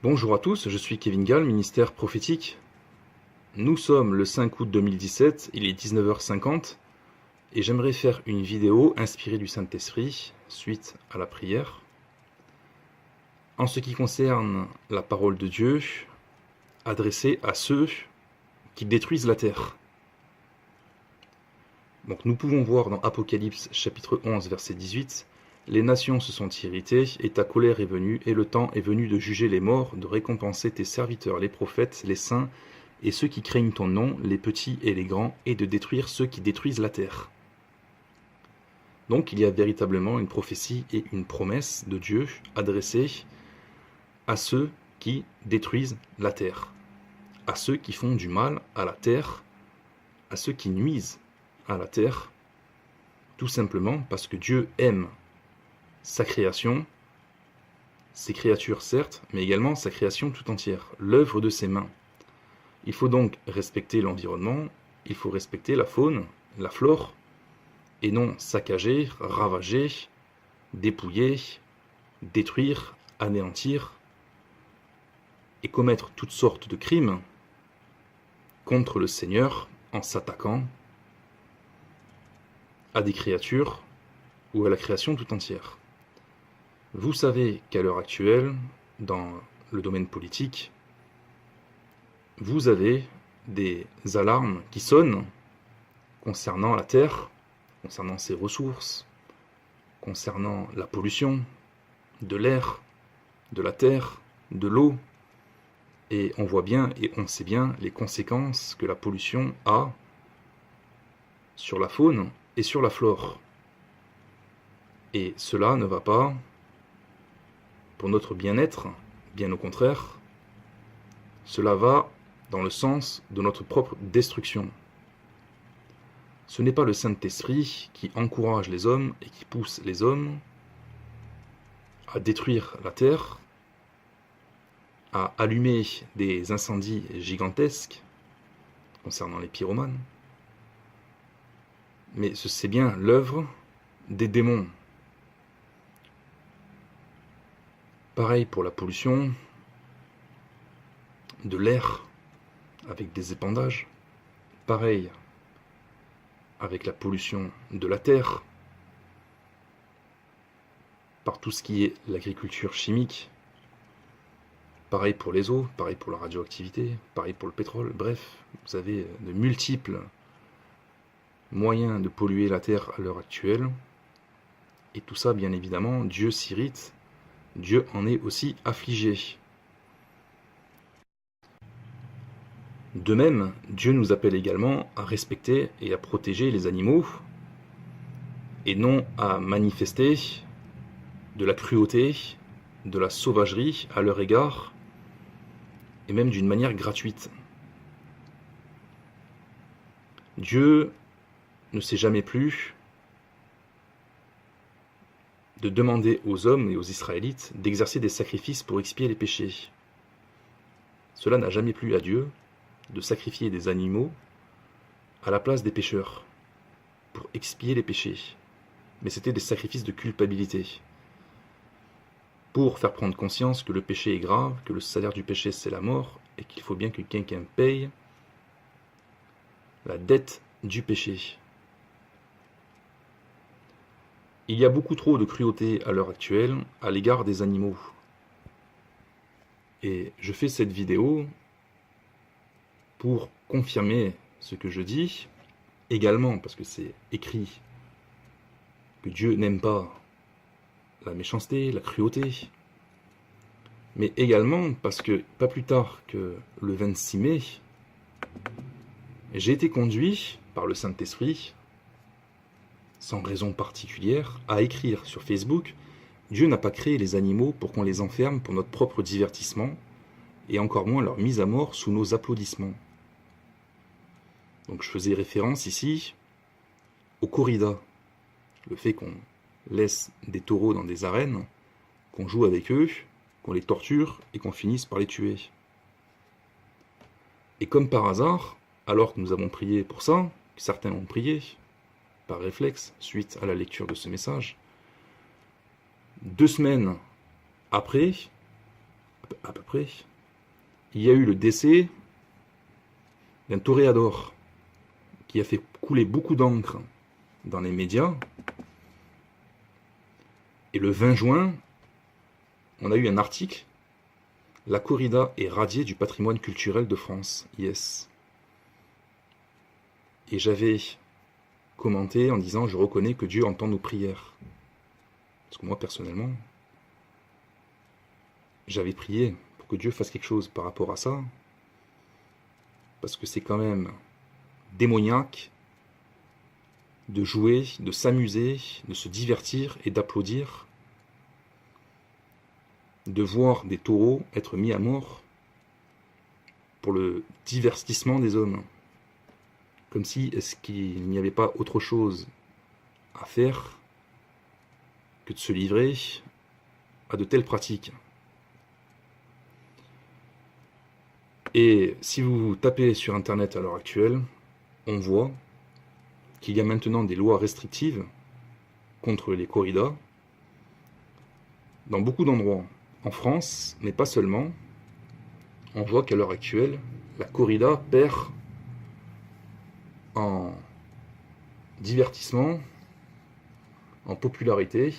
Bonjour à tous, je suis Kevin Gall, ministère prophétique. Nous sommes le 5 août 2017, il est 19h50 et j'aimerais faire une vidéo inspirée du Saint-Esprit suite à la prière. En ce qui concerne la parole de Dieu adressée à ceux qui détruisent la terre. Donc nous pouvons voir dans Apocalypse chapitre 11 verset 18 « Les nations se sont irritées, et ta colère est venue, et le temps est venu de juger les morts, de récompenser tes serviteurs, les prophètes, les saints, et ceux qui craignent ton nom, les petits et les grands, et de détruire ceux qui détruisent la terre. » Donc il y a véritablement une prophétie et une promesse de Dieu adressée à ceux qui détruisent la terre, à ceux qui font du mal à la terre, à ceux qui nuisent à la terre, tout simplement parce que Dieu aime sa création, ses créatures certes, mais également sa création tout entière, l'œuvre de ses mains. Il faut donc respecter l'environnement, il faut respecter la faune, la flore, et non saccager, ravager, dépouiller, détruire, anéantir, et commettre toutes sortes de crimes contre le Seigneur en s'attaquant à des créatures ou à la création tout entière. Vous savez qu'à l'heure actuelle, dans le domaine politique, vous avez des alarmes qui sonnent concernant la Terre, concernant ses ressources, concernant la pollution de l'air, de la terre, de l'eau. Et on voit bien et on sait bien les conséquences que la pollution a sur la faune et sur la flore. Et cela ne va pas pour notre bien-être, bien au contraire, cela va dans le sens de notre propre destruction. Ce n'est pas le Saint-Esprit qui encourage les hommes et qui pousse les hommes à détruire la terre, à allumer des incendies gigantesques concernant les pyromanes, mais c'est bien l'œuvre des démons. Pareil pour la pollution de l'air avec des épandages. Pareil avec la pollution de la terre par tout ce qui est l'agriculture chimique. Pareil pour les eaux, pareil pour la radioactivité, pareil pour le pétrole. Bref, vous avez de multiples moyens de polluer la terre à l'heure actuelle. Et tout ça, bien évidemment, Dieu s'irrite. Dieu en est aussi affligé. De même, Dieu nous appelle également à respecter et à protéger les animaux, et non à manifester de la cruauté, de la sauvagerie à leur égard, et même d'une manière gratuite. Dieu ne s'est jamais plu de demander aux hommes et aux Israélites d'exercer des sacrifices pour expier les péchés. Cela n'a jamais plu à Dieu de sacrifier des animaux à la place des pécheurs pour expier les péchés. Mais c'était des sacrifices de culpabilité pour faire prendre conscience que le péché est grave, que le salaire du péché c'est la mort et qu'il faut bien que quelqu'un paye la dette du péché. Il y a beaucoup trop de cruauté à l'heure actuelle à l'égard des animaux. Et je fais cette vidéo pour confirmer ce que je dis, également parce que c'est écrit que Dieu n'aime pas la méchanceté, la cruauté, mais également parce que, pas plus tard que le 26 mai, j'ai été conduit par le Saint-Esprit, sans raison particulière, à écrire sur Facebook « Dieu n'a pas créé les animaux pour qu'on les enferme pour notre propre divertissement, et encore moins leur mise à mort sous nos applaudissements. » Donc je faisais référence ici au corrida, le fait qu'on laisse des taureaux dans des arènes, qu'on joue avec eux, qu'on les torture et qu'on finisse par les tuer. Et comme par hasard, alors que nous avons prié pour ça, que certains ont prié, par réflexe, suite à la lecture de ce message, 2 semaines après, à peu près, il y a eu le décès d'un toréador qui a fait couler beaucoup d'encre dans les médias. Et le 20 juin, on a eu un article. La corrida est radiée du patrimoine culturel de France. Yes. Et j'avais commenté en disant: je reconnais que Dieu entend nos prières. Parce que moi, personnellement, j'avais prié pour que Dieu fasse quelque chose par rapport à ça. Parce que c'est quand même démoniaque de jouer, de s'amuser, de se divertir et d'applaudir, de voir des taureaux être mis à mort pour le divertissement des hommes. Comme si est-ce qu'il n'y avait pas autre chose à faire que de se livrer à de telles pratiques. Et si vous tapez sur Internet à l'heure actuelle, on voit qu'il y a maintenant des lois restrictives contre les corridas dans beaucoup d'endroits. En France, mais pas seulement, on voit qu'à l'heure actuelle, la corrida perd en divertissement, en popularité,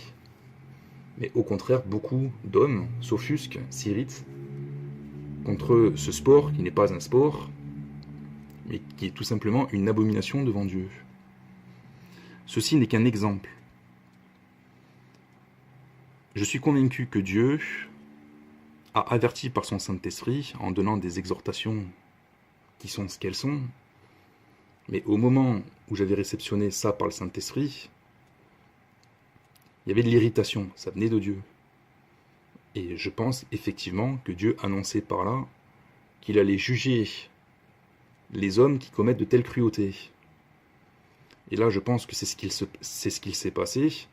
mais au contraire, beaucoup d'hommes s'offusquent, s'irritent contre ce sport qui n'est pas un sport, mais qui est tout simplement une abomination devant Dieu. Ceci n'est qu'un exemple. Je suis convaincu que Dieu a averti par son Saint-Esprit en donnant des exhortations qui sont ce qu'elles sont, mais au moment où j'avais réceptionné ça par le Saint-Esprit, il y avait de l'irritation, ça venait de Dieu. Et je pense effectivement que Dieu annonçait par là qu'il allait juger les hommes qui commettent de telles cruautés. Et là, je pense que c'est ce qu'il s'est passé.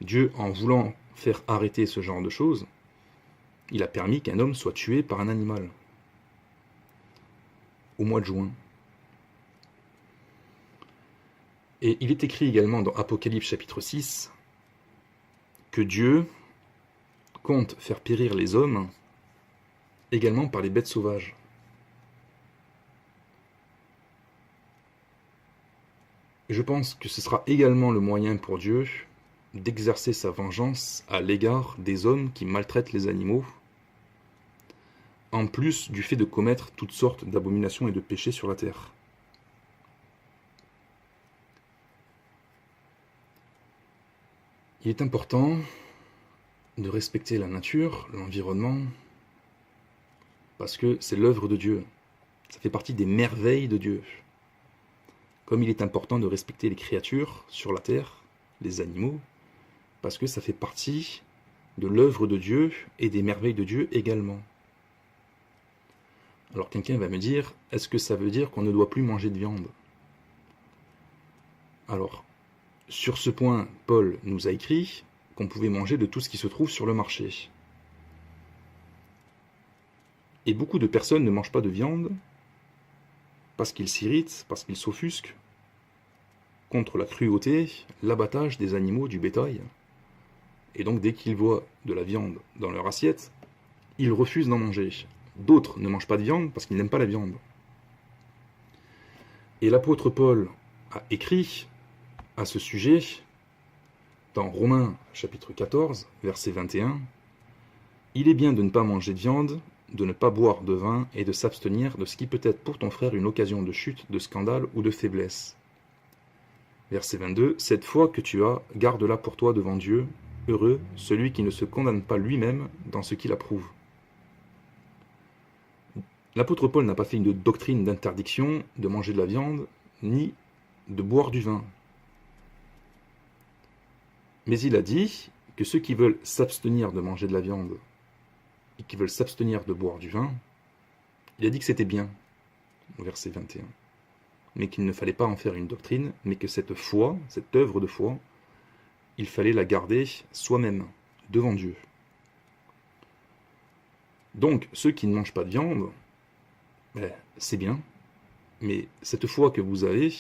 Dieu, en voulant faire arrêter ce genre de choses, il a permis qu'un homme soit tué par un animal. Au mois de juin. Et il est écrit également dans Apocalypse chapitre 6 que Dieu compte faire périr les hommes également par les bêtes sauvages. Je pense que ce sera également le moyen pour Dieu d'exercer sa vengeance à l'égard des hommes qui maltraitent les animaux, en plus du fait de commettre toutes sortes d'abominations et de péchés sur la terre. Il est important de respecter la nature, l'environnement, parce que c'est l'œuvre de Dieu. Ça fait partie des merveilles de Dieu. Comme il est important de respecter les créatures sur la terre, les animaux, parce que ça fait partie de l'œuvre de Dieu et des merveilles de Dieu également. Alors quelqu'un va me dire, est-ce que ça veut dire qu'on ne doit plus manger de viande? Alors, sur ce point, Paul nous a écrit qu'on pouvait manger de tout ce qui se trouve sur le marché. Et beaucoup de personnes ne mangent pas de viande parce qu'ils s'irritent, parce qu'ils s'offusquent contre la cruauté, l'abattage des animaux, du bétail. Et donc dès qu'ils voient de la viande dans leur assiette, ils refusent d'en manger. D'autres ne mangent pas de viande parce qu'ils n'aiment pas la viande. Et l'apôtre Paul a écrit à ce sujet dans Romains chapitre 14, verset 21, « Il est bien de ne pas manger de viande, de ne pas boire de vin et de s'abstenir de ce qui peut être pour ton frère une occasion de chute, de scandale ou de faiblesse. » Verset 22, « Cette foi que tu as, garde-la pour toi devant Dieu, heureux celui qui ne se condamne pas lui-même dans ce qu'il approuve. » L'apôtre Paul n'a pas fait une doctrine d'interdiction de manger de la viande, ni de boire du vin. Mais il a dit que ceux qui veulent s'abstenir de manger de la viande et qui veulent s'abstenir de boire du vin, il a dit que c'était bien, au verset 21. Mais qu'il ne fallait pas en faire une doctrine, mais que cette foi, cette œuvre de foi, il fallait la garder soi-même, devant Dieu. Donc, ceux qui ne mangent pas de viande, c'est bien, mais cette foi que vous avez,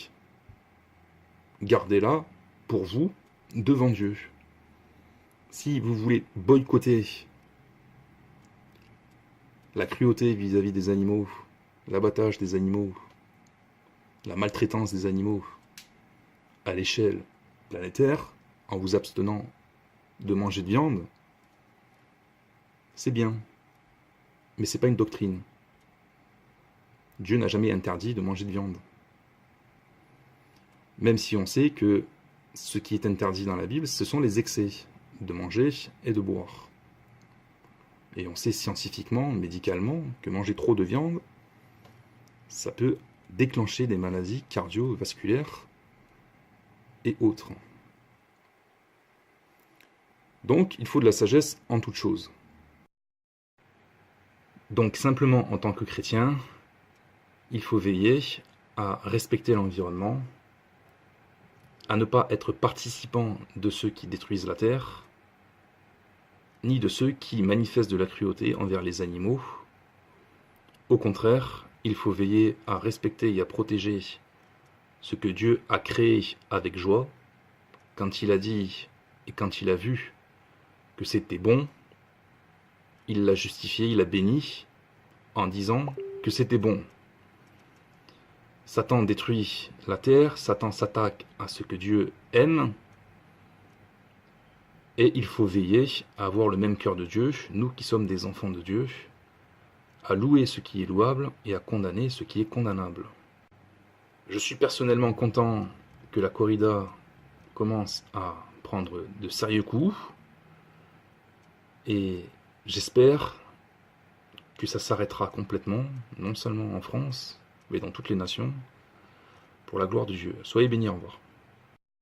gardez-la pour vous, devant Dieu. Si vous voulez boycotter la cruauté vis-à-vis des animaux, l'abattage des animaux, la maltraitance des animaux à l'échelle planétaire, en vous abstenant de manger de viande, c'est bien, mais c'est pas une doctrine. Dieu n'a jamais interdit de manger de viande. Même si on sait que ce qui est interdit dans la Bible, ce sont les excès de manger et de boire. Et on sait scientifiquement, médicalement, que manger trop de viande, ça peut déclencher des maladies cardiovasculaires et autres. Donc, il faut de la sagesse en toute chose. Donc, simplement, en tant que chrétien, il faut veiller à respecter l'environnement, à ne pas être participant de ceux qui détruisent la terre, ni de ceux qui manifestent de la cruauté envers les animaux. Au contraire, il faut veiller à respecter et à protéger ce que Dieu a créé avec joie, quand il a dit et quand il a vu que c'était bon, il l'a justifié, il l'a béni, en disant que c'était bon. Satan détruit la terre, Satan s'attaque à ce que Dieu aime, et il faut veiller à avoir le même cœur de Dieu, nous qui sommes des enfants de Dieu, à louer ce qui est louable et à condamner ce qui est condamnable. Je suis personnellement content que la corrida commence à prendre de sérieux coups, et j'espère que ça s'arrêtera complètement, non seulement en France, mais dans toutes les nations, pour la gloire de Dieu. Soyez bénis, au revoir.